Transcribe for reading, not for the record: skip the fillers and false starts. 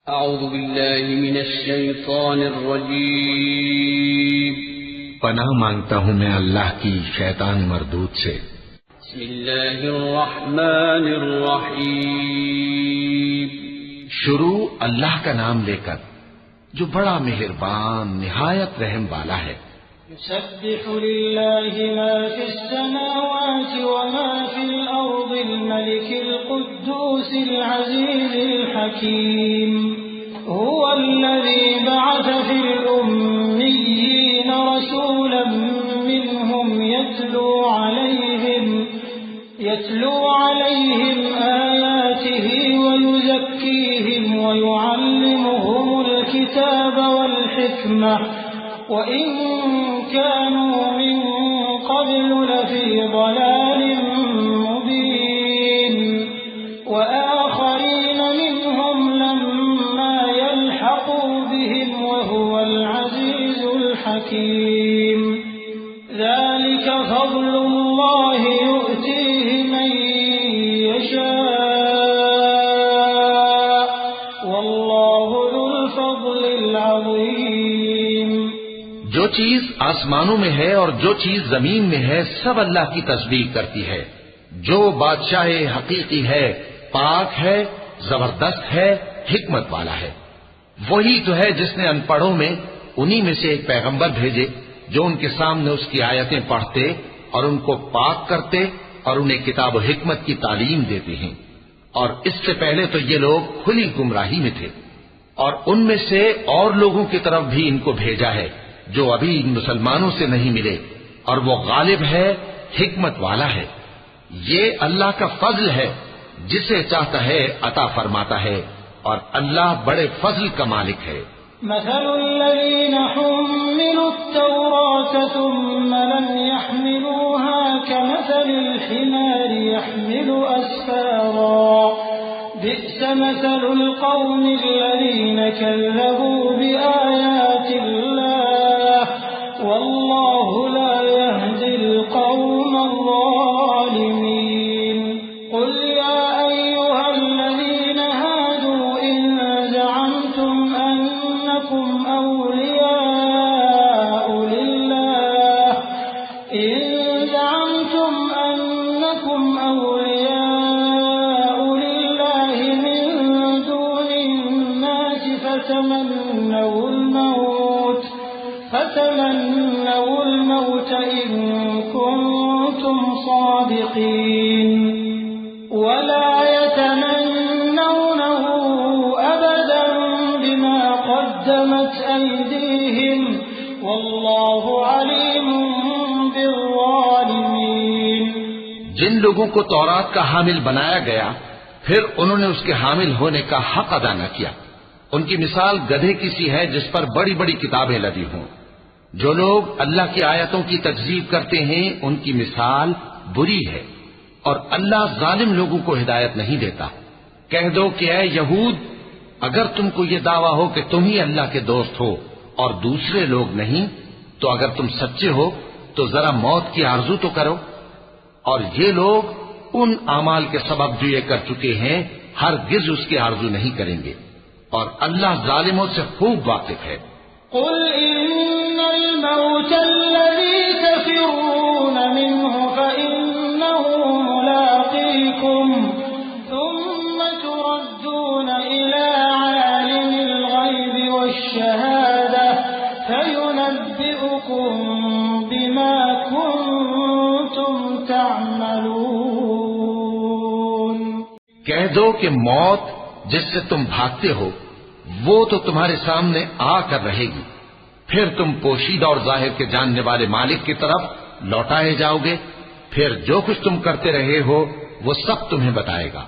اعوذ باللہ من الشیطان الرجیم پناہ مانگتا ہوں میں اللہ کی شیطان مردود سے۔ بسم اللہ الرحمن الرحیم شروع اللہ کا نام لے کر جو بڑا مہربان نہایت رحم والا ہے۔ يسبح لله ما في السماوات وما في الأرض الملك القدوس العزيز الحكيم هو الذي بعث في الأميين رسولا منهم يتلو عليهم آياته ويزكيهم ويعلمهم الكتاب والحكمة وإن كانوا من قبل لفي ضلال مبين وآخرين منهم لما يلحقوا بهم وهو العزيز الحكيم ذلك فضل الله يؤتيه من يشاء والله ذو الفضل العظيم۔ جو چیز آسمانوں میں ہے اور جو چیز زمین میں ہے سب اللہ کی تسبیح کرتی ہے۔ جو بادشاہ حقیقی ہے، پاک ہے، زبردست ہے، حکمت والا ہے۔ وہی تو ہے جس نے ان پڑھوں میں انہی میں سے ایک پیغمبر بھیجے جو ان کے سامنے اس کی آیتیں پڑھتے اور ان کو پاک کرتے اور انہیں کتاب و حکمت کی تعلیم دیتے ہیں۔ اور اس سے پہلے تو یہ لوگ کھلی گمراہی میں تھے، اور ان میں سے اور لوگوں کی طرف بھی ان کو بھیجا ہے جو ابھی ان مسلمانوں سے نہیں ملے، اور وہ غالب ہے، حکمت والا ہے۔ یہ اللہ کا فضل ہے، جسے چاہتا ہے عطا فرماتا ہے، اور اللہ بڑے فضل کا مالک ہے۔ مثل الذين حملوا التوراة ثم لم يحملوها كمثل الحمار يحمل أسفارا بئس مثل القوم الذين كذبوا بآيات الله والله لا يهدي القوم الظالمين۔ قل يا أيها الذين هادوا إن زعمتم أنكم أولياء لله من دون الناس فتمنوا الموت إن كنتم صادقين ولا يتمنونه أبدا بما قدمت أيديهم والله عليم بالظالمين۔ جن لوگوں کو تورات کا حامل بنایا گیا پھر انہوں نے اس کے حامل ہونے کا حق ادا نہ کیا، ان کی مثال گدھے کی سی ہے جس پر بڑی بڑی کتابیں لدی ہوں۔ جو لوگ اللہ کی آیتوں کی تکذیب کرتے ہیں ان کی مثال بری ہے، اور اللہ ظالم لوگوں کو ہدایت نہیں دیتا۔ کہہ دو کہ اے یہود، اگر تم کو یہ دعویٰ ہو کہ تم ہی اللہ کے دوست ہو اور دوسرے لوگ نہیں، تو اگر تم سچے ہو تو ذرا موت کی آرزو تو کرو۔ اور یہ لوگ ان اعمال کے سبب جو یہ کر چکے ہیں ہرگز اس کی آرزو نہیں کریں گے، اور اللہ ظالموں سے خوب واقف ہے۔ قل إن الموت الذي تفرون منه فإنه ملاقيكم ثم تردون إلى عالم الغيب والشهادة فينبئكم بما كنتم تعملون۔ کہہ دو کہ موت جس سے تم بھاگتے ہو وہ تو تمہارے سامنے آ کر رہے گی، پھر تم پوشیدہ اور ظاہر کے جاننے والے مالک کی طرف لوٹائے جاؤ گے، پھر جو کچھ تم کرتے رہے ہو وہ سب تمہیں بتائے گا۔